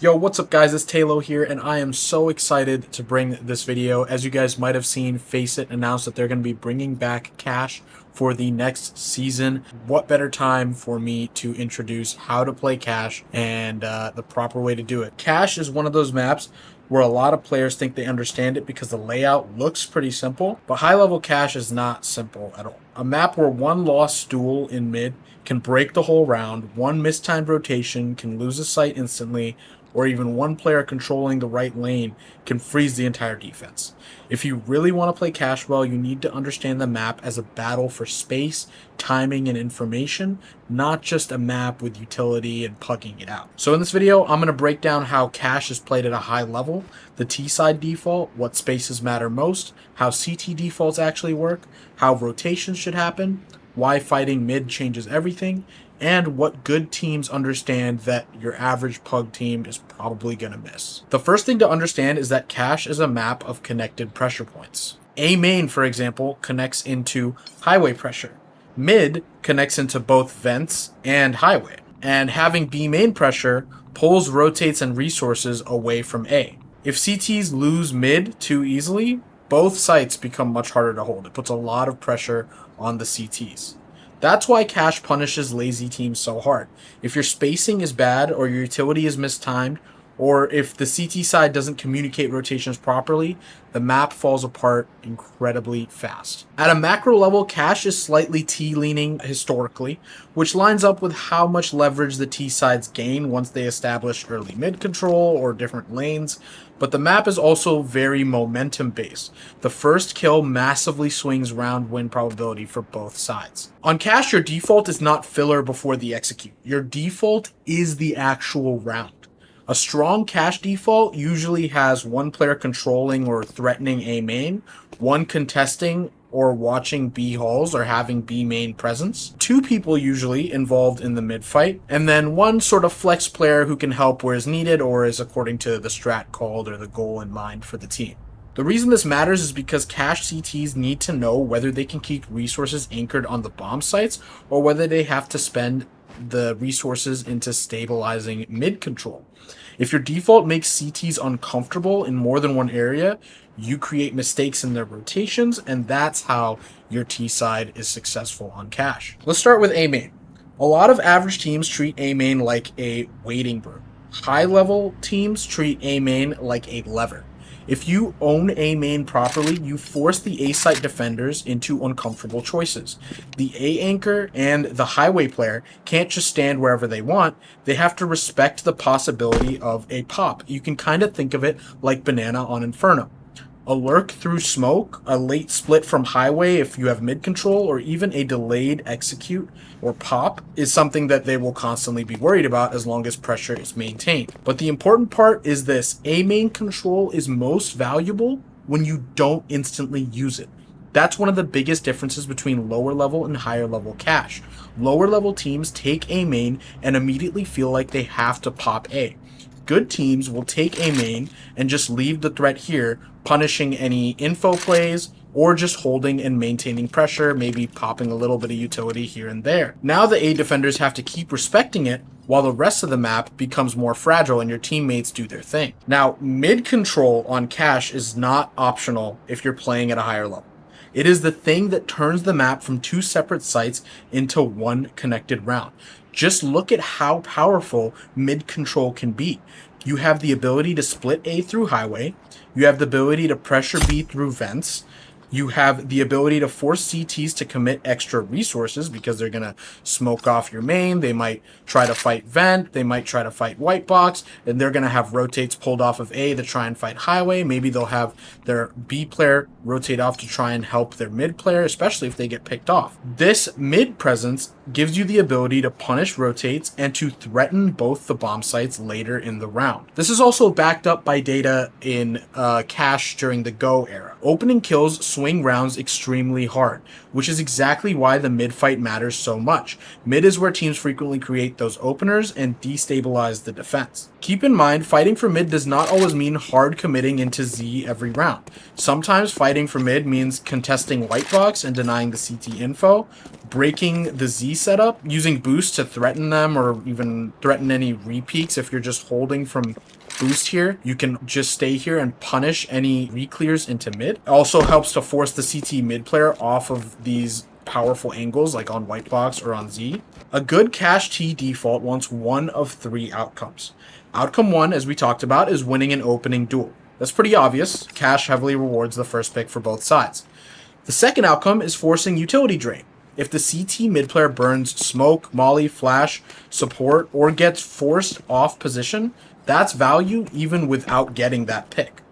Yo, what's up guys, it's Talo here, and I am so excited to bring this video. As you guys might have seen, Faceit announced that they're going to be bringing back cash for the next season. What better time for me to introduce how to play cash and the proper way to do it. Cash is one of those maps where a lot of players think they understand it because the layout looks pretty simple, but high level cash is not simple at all. A map where one lost duel in mid can break the whole round, one mistimed rotation can lose a site instantly, or even one player controlling the right lane can freeze the entire defense. If you really want to play cash well, you need to understand the map as a battle for space, timing, and information, not just a map with utility and pugging it out. So in this video, I'm going to break down how cash is played at a high level, the T-side default, what spaces matter most, how CT defaults actually work, how rotations should happen, why fighting mid changes everything, and what good teams understand that your average pug team is probably going to miss. The first thing to understand is that cash is a map of connected pressure points. A main, for example, connects into highway pressure. Mid connects into both vents and highway. And having B main pressure pulls rotates and resources away from A. If CTs lose mid too easily, both sites become much harder to hold. It puts a lot of pressure on the CTs. That's why cash punishes lazy teams so hard. If your spacing is bad, or your utility is mistimed, or if the CT side doesn't communicate rotations properly, the map falls apart incredibly fast. At a macro level, cash is slightly T-leaning historically, which lines up with how much leverage the T-sides gain once they establish early mid control or different lanes, but the map is also very momentum-based. The first kill massively swings round win probability for both sides. On cash, your default is not filler before the execute. Your default is the actual round. A strong cash default usually has one player controlling or threatening A main, one contesting or watching B halls or having B main presence, two people usually involved in the mid fight, and then one sort of flex player who can help where is needed or is according to the strat called or the goal in mind for the team. The reason this matters is because cash CTs need to know whether they can keep resources anchored on the bomb sites or whether they have to spend the resources into stabilizing mid control. If your default makes CTs uncomfortable in more than one area, you create mistakes in their rotations, and that's how your T side is successful on cash. Let's start with A main. A lot of average teams treat A main like a waiting broom. High level teams treat A main like a lever. If you own A main properly, you force the A site defenders into uncomfortable choices. The A anchor and the highway player can't just stand wherever they want. They have to respect the possibility of a pop. You can kind of think of it like Banana on Inferno. A lurk through smoke, a late split from highway if you have mid control, or even a delayed execute or pop is something that they will constantly be worried about as long as pressure is maintained. But the important part is this: A main control is most valuable when you don't instantly use it. That's one of the biggest differences between lower level and higher level cash. Lower level teams take A main and immediately feel like they have to pop A. Good teams will take A main and just leave the threat here, punishing any info plays or just holding and maintaining pressure, maybe popping a little bit of utility here and there. Now the A defenders have to keep respecting it while the rest of the map becomes more fragile and your teammates do their thing. Now, mid control on cash is not optional if you're playing at a higher level. It is the thing that turns the map from two separate sites into one connected round. Just look at how powerful mid control can be. You have the ability to split A through highway. You have the ability to pressure B through vents. You have the ability to force CTs to commit extra resources because they're going to smoke off your main. They might try to fight vent. They might try to fight white box. And they're going to have rotates pulled off of A to try and fight highway. Maybe they'll have their B player rotate off to try and help their mid player, especially if they get picked off. This mid presence gives you the ability to punish rotates and to threaten both the bomb sites later in the round. This is also backed up by data in cash during the Go era. Opening kills swing rounds extremely hard, which is exactly why the mid fight matters so much. Mid is where teams frequently create those openers and destabilize the defense. Keep in mind, fighting for mid does not always mean hard committing into Z every round. Sometimes fighting for mid means contesting white box and denying the CT info, breaking the Z setup, using boost to threaten them or even threaten any repeaks. If you're just holding from boost here, you can just stay here and punish any reclears into mid. It also helps to force the CT mid player off of these powerful angles like on white box or on Z. A good cash T default wants one of 3 outcomes. Outcome 1, as we talked about, is winning an opening duel. That's pretty obvious. Cash heavily rewards the first pick for both sides. The second outcome is forcing utility drain. If the CT mid player burns smoke, molly, flash, support, or gets forced off position, that's value even without getting that pick.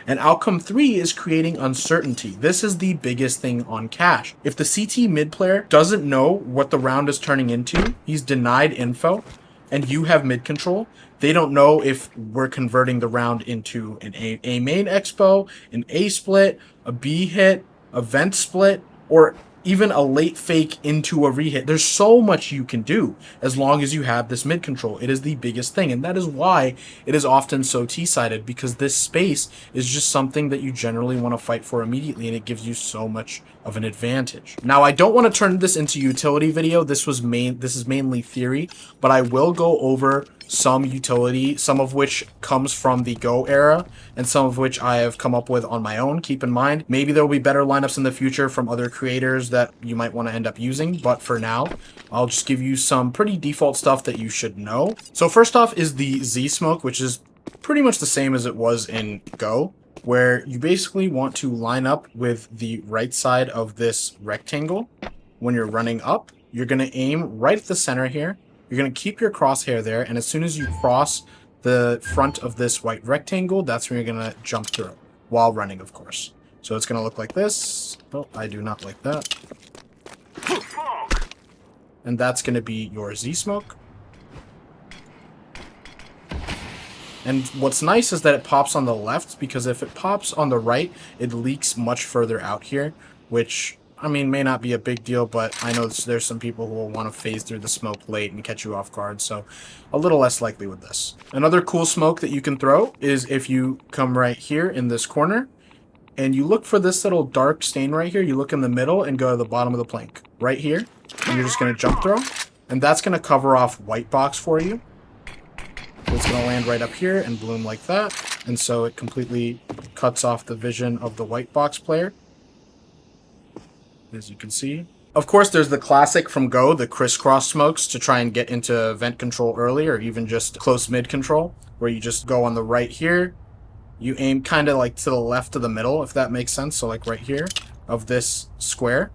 And outcome 3 is creating uncertainty. This is the biggest thing on cash. If the CT mid player doesn't know what the round is turning into, he's denied info, and you have mid control, they don't know if we're converting the round into an A main expo, an A split, a B hit, a vent split, or even a late fake into a rehit. There's so much you can do as long as you have this mid control. It is the biggest thing, and that is why it is often so T-sided, because this space is just something that you generally want to fight for immediately, and it gives you so much of an advantage. Now, I don't want to turn this into utility video. This is mainly theory, but I will go over some utility, some of which comes from the Go era, and some of which I have come up with on my own. Keep in mind, maybe there will be better lineups in the future from other creators that you might want to end up using, but for now, I'll just give you some pretty default stuff that you should know. So first off is the Z smoke, which is pretty much the same as it was in Go, where you basically want to line up with the right side of this rectangle. When you're running up, you're going to aim right at the center here. You're going to keep your crosshair there, and as soon as you cross the front of this white rectangle, that's when you're going to jump through, while running, of course. So it's going to look like this. Oh, I do not like that. And that's going to be your Z-smoke. And what's nice is that it pops on the left, because if it pops on the right, it leaks much further out here, which, I mean, may not be a big deal, but I know there's some people who will want to phase through the smoke late and catch you off guard, so a little less likely with this. Another cool smoke that you can throw is if you come right here in this corner, and you look for this little dark stain right here, you look in the middle and go to the bottom of the plank. Right here, and you're just going to jump throw, and that's going to cover off white box for you. It's going to land right up here and bloom like that, and so it completely cuts off the vision of the white box player, as you can see. Of course, there's the classic from Go, the crisscross smokes to try and get into vent control early, or even just close mid control, where you just go on the right here. You aim kind of like to the left of the middle, if that makes sense. So like right here of this square,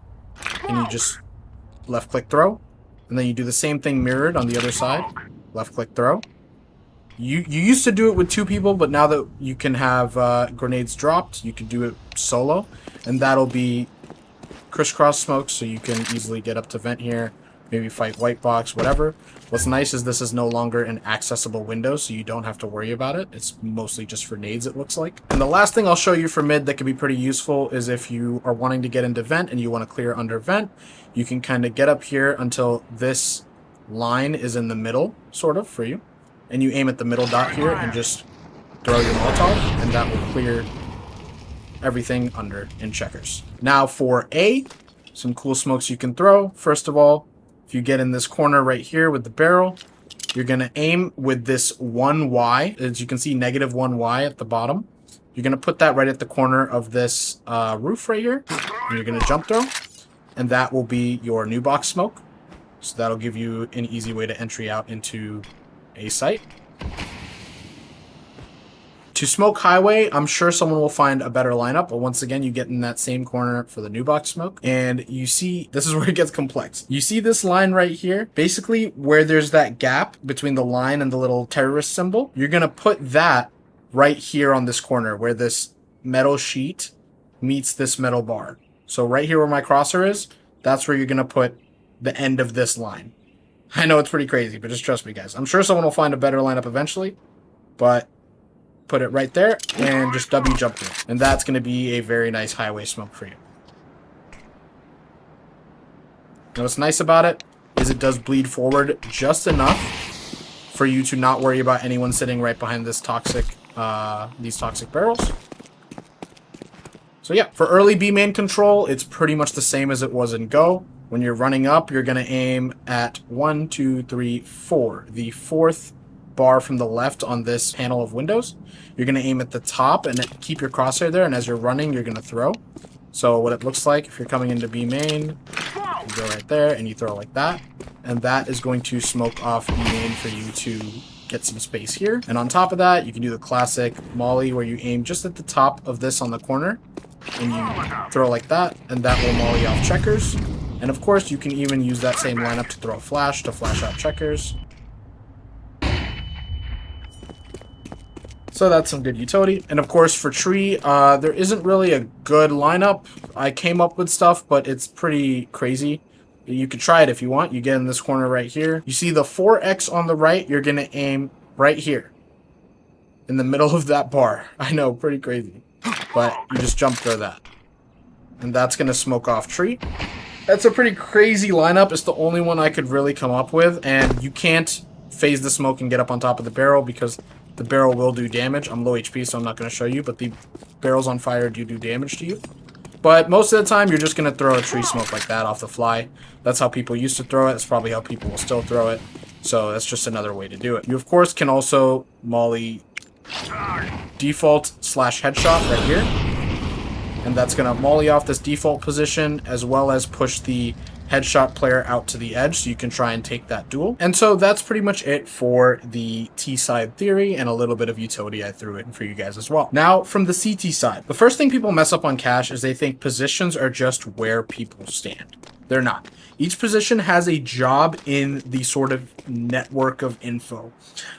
and you just left click throw, and then you do the same thing mirrored on the other side, left click throw. You used to do it with 2 people, but now that you can have grenades dropped, you can do it solo, and that'll be crisscross smokes, so you can easily get up to vent here, maybe fight white box, whatever. What's nice is this is no longer an accessible window, so you don't have to worry about it. It's mostly just for nades, it looks like. And the last thing I'll show you for mid that can be pretty useful is if you are wanting to get into vent and you want to clear under vent, you can kind of get up here until this line is in the middle, sort of, for you. And you aim at the middle dot here and just throw your Molotov, and that will clear everything under in checkers. Now for A, some cool smokes you can throw. First of all, if you get in this corner right here with the barrel, you're going to aim with this 1Y. As you can see, negative 1Y at the bottom. You're going to put that right at the corner of this roof right here. And you're going to jump throw. And that will be your new box smoke. So that'll give you an easy way to entry out into a site. To smoke highway, I'm sure someone will find a better lineup, but once again, you get in that same corner for the new box smoke, and you see, this is where it gets complex. You see this line right here? Basically, where there's that gap between the line and the little terrorist symbol, you're gonna put that right here on this corner, where this metal sheet meets this metal bar. So right here where my crosser is, that's where you're gonna put the end of this line. I know it's pretty crazy, but just trust me, guys. I'm sure someone will find a better lineup eventually, but put it right there and just W jump through. And that's going to be a very nice highway smoke for you. Now what's nice about it is it does bleed forward just enough for you to not worry about anyone sitting right behind this toxic, these toxic barrels. So yeah, for early B main control, it's pretty much the same as it was in Go. When you're running up, you're going to aim at 1, 2, 3, 4. The fourth bar from the left on this panel of windows. You're going to aim at the top and keep your crosshair there, and as you're running, you're going to throw. So what it looks like, if you're coming into B main, you go right there and you throw like that. And that is going to smoke off B main for you to get some space here. And on top of that, you can do the classic molly where you aim just at the top of this on the corner. And you throw like that, and that will molly off checkers. And of course, you can even use that same lineup to throw a flash to flash out checkers. So that's some good utility. And of course, for tree, there isn't really a good lineup. I came up with stuff, but it's pretty crazy. You could try it if you want. You get in this corner right here. You see the 4X on the right, you're going to aim right here in the middle of that bar. I know, pretty crazy. But you just jump through that. And that's going to smoke off tree. That's a pretty crazy lineup. It's the only one I could really come up with. And you can't phase the smoke and get up on top of the barrel because the barrel will do damage. I'm low HP, so I'm not going to show you. But the barrels on fire do damage to you. But most of the time, you're just going to throw a tree smoke like that off the fly. That's how people used to throw it. That's probably how people will still throw it. So that's just another way to do it. You, of course, can also molly default / headshot right here. And that's going to molly off this default position as well as push the headshot player out to the edge so you can try and take that duel. And so that's pretty much it for the T side theory and a little bit of utility I threw in for you guys as well. Now from the CT side, the first thing people mess up on Cash is they think positions are just where people stand. They're not. Each position has a job in the sort of network of info.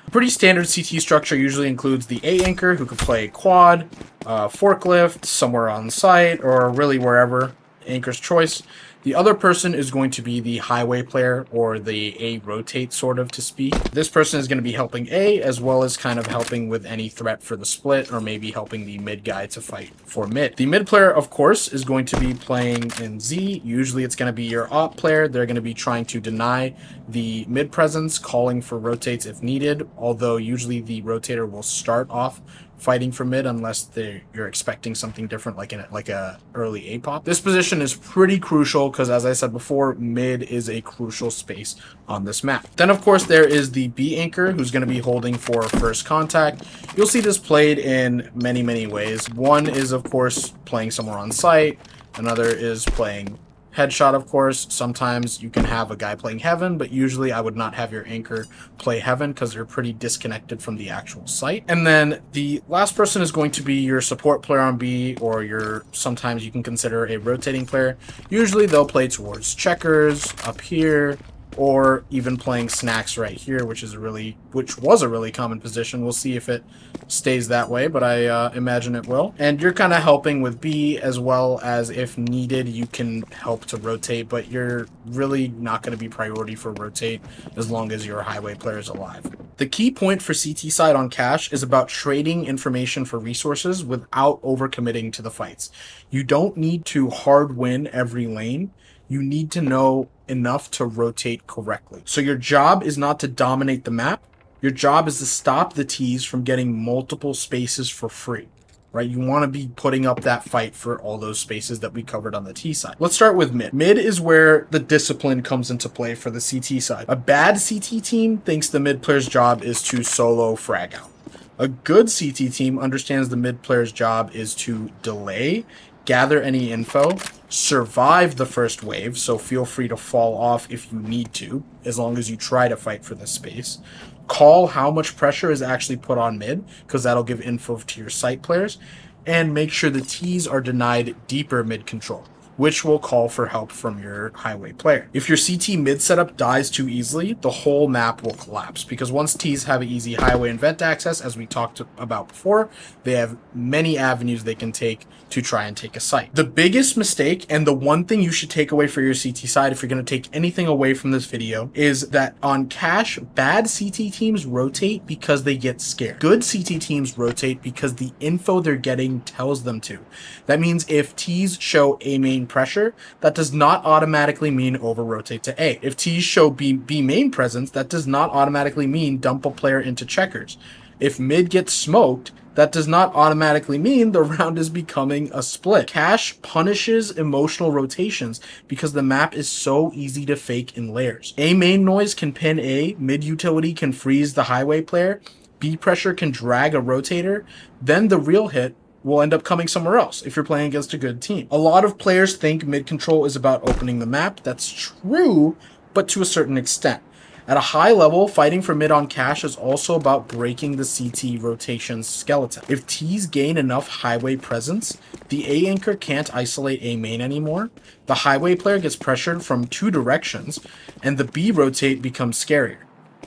A pretty standard CT structure usually includes the A anchor who could play quad, forklift, somewhere on site, or really wherever, anchor's choice. The other person is going to be the highway player or the A rotate sort of to speak. This person is going to be helping A as well as kind of helping with any threat for the split or maybe helping the mid guy to fight for mid. The mid player, of course, is going to be playing in Z. Usually it's going to be your op player. They're going to be trying to deny the mid presence, calling for rotates if needed, although usually the rotator will start off fighting for mid unless you're expecting something different like a early A-pop. This position is pretty crucial because, as I said before, mid is a crucial space on this map. Then, of course, there is the B anchor who's going to be holding for first contact. You'll see this played in many ways. One is, of course, playing somewhere on site. Another is playing headshot, of course. Sometimes you can have a guy playing heaven, but usually I would not have your anchor play heaven because they're pretty disconnected from the actual site. And then the last person is going to be your support player on B, or sometimes you can consider a rotating player. Usually they'll play towards checkers up here, or even playing snacks right here, which was a really common position. We'll see if it stays that way, but I imagine it will. And you're kind of helping with B, as well as if needed, you can help to rotate, but you're really not going to be priority for rotate as long as your highway player is alive. The key point for CT side on Cash is about trading information for resources without overcommitting to the fights. You don't need to hard win every lane. You need to know enough to rotate correctly. So your job is not to dominate the map. Your job is to stop the T's from getting multiple spaces for free, right? You want to be putting up that fight for all those spaces that we covered on the T side. Let's start with mid. Mid is where the discipline comes into play for the CT side. A bad CT team thinks the mid player's job is to solo frag out. A good CT team understands the mid player's job is to delay, gather any info, survive the first wave, so feel free to fall off if you need to, as long as you try to fight for this space. Call how much pressure is actually put on mid, because that'll give info to your site players, and make sure the T's are denied deeper mid control, which will call for help from your highway player. If your CT mid setup dies too easily, the whole map will collapse, because once T's have easy highway and vent access, as we talked about before, they have many avenues they can take to try and take a site. The biggest mistake, and the one thing you should take away for your CT side if you're going to take anything away from this video, is that on Cash, bad CT teams rotate because they get scared. Good CT teams rotate because the info they're getting tells them to. That means if T's show A main pressure, that does not automatically mean over rotate to A. If T's show B main presence, that does not automatically mean dump a player into checkers. If mid gets smoked, that does not automatically mean the round is becoming a split. Cash punishes emotional rotations because the map is so easy to fake in layers. A main noise can pin A, mid utility can freeze the highway player, B pressure can drag a rotator, then the real hit will end up coming somewhere else if you're playing against a good team. A lot of players think mid control is about opening the map. That's true, but to a certain extent. At a high level, fighting for mid on cash is also about breaking the CT rotation skeleton. If T's gain enough highway presence, the A anchor can't isolate A main anymore, the highway player gets pressured from two directions, and the B rotate becomes scarier.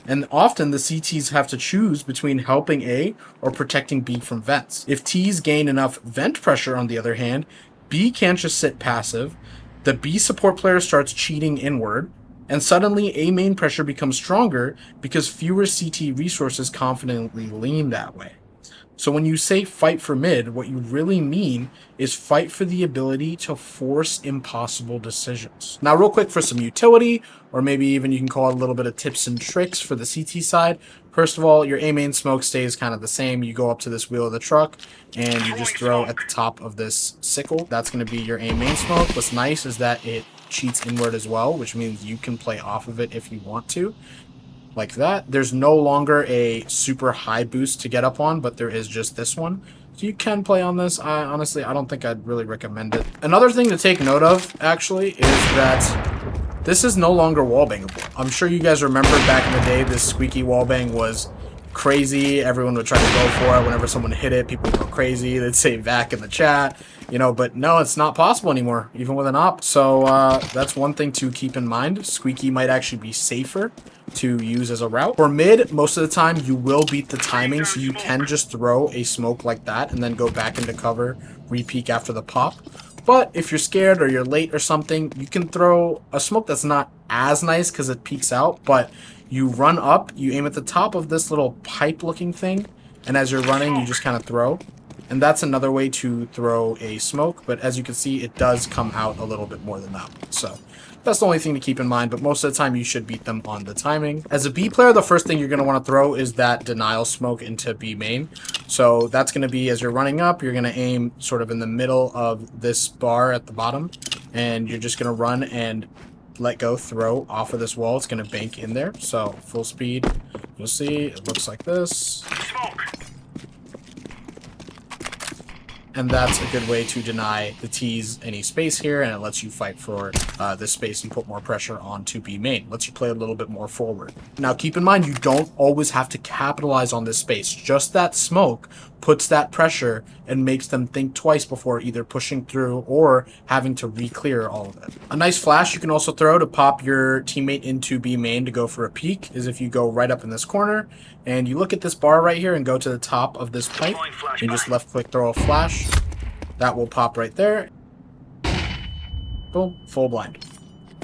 And often the CTs have to choose between helping A or protecting B from vents. If T's gain enough vent pressure, on the other hand, B can't just sit passive, the B support player starts cheating inward, and suddenly A main pressure becomes stronger because fewer CT resources confidently lean that way. So when you say fight for mid, what you really mean is fight for the ability to force impossible decisions. Now, real quick for some utility, or maybe even you can call it a little bit of tips and tricks for the CT side. First of all, your A main smoke stays kind of the same. You go up to this wheel of the truck and you just throw at the top of this sickle. That's going to be your A main smoke. What's nice is that it cheats inward as well, which means you can play off of it if you want to. Like that. There's no longer a super high boost to get up on, but there is just this one. So you can play on this. Honestly, I don't think I'd really recommend it. Another thing to take note of, actually, is that this is no longer wallbangable. I'm sure you guys remember back in the day, this squeaky wallbang was crazy. Everyone would try to go for it. Whenever someone hit it, people would go crazy. They'd say vac in the chat, you know, but no, it's not possible anymore, even with an op. So that's one thing to keep in mind. Squeaky might actually be safer to use as a route. For mid, most of the time you will beat the timing, so you can just throw a smoke like that and then go back into cover, re-peek after the pop. But if you're scared or you're late or something, you can throw a smoke that's not as nice because it peeks out, but you run up, you aim at the top of this little pipe looking thing, and as you're running, you just kind of throw. And that's another way to throw a smoke, but as you can see, it does come out a little bit more than that. So that's the only thing to keep in mind, but most of the time you should beat them on the timing. As a B player, the first thing you're going to want to throw is that denial smoke into B main. So that's going to be, as you're running up, you're going to aim sort of in the middle of this bar at the bottom, and you're just going to run and let go, throw off of this wall. It's going to bank in there. So full speed, you'll see it looks like this. And that's a good way to deny the T's any space here, and it lets you fight for this space and put more pressure onto B main. Lets you play a little bit more forward. Now keep in mind, you don't always have to capitalize on this space. Just that smoke puts that pressure and makes them think twice before either pushing through or having to re-clear all of it. A nice flash you can also throw to pop your teammate into B main to go for a peek is if you go right up in this corner and you look at this bar right here and go to the top of this pipe and just left click throw a flash. That will pop right there. Boom, full blind.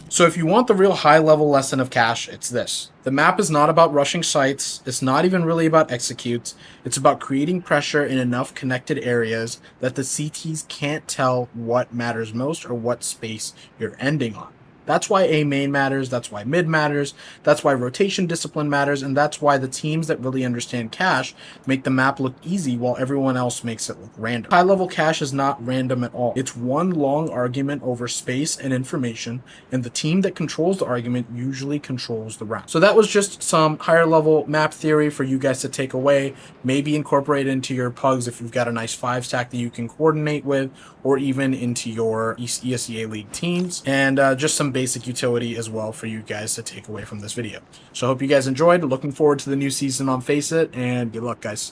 So if you want the real high level lesson of cash, it's this. The map is not about rushing sites. It's not even really about executes. It's about creating pressure in enough connected areas that the CTs can't tell what matters most or what space you're ending on. That's why A main matters, that's why mid matters, that's why rotation discipline matters, and that's why the teams that really understand cash make the map look easy while everyone else makes it look random. High-level cash is not random at all. It's one long argument over space and information, and the team that controls the argument usually controls the round. So that was just some higher-level map theory for you guys to take away, maybe incorporate into your pugs if you've got a nice 5-stack that you can coordinate with, or even into your ESEA League teams, and just some basic utility as well for you guys to take away from this video. So I hope you guys enjoyed. Looking forward to the new season on Face It, and good luck, guys.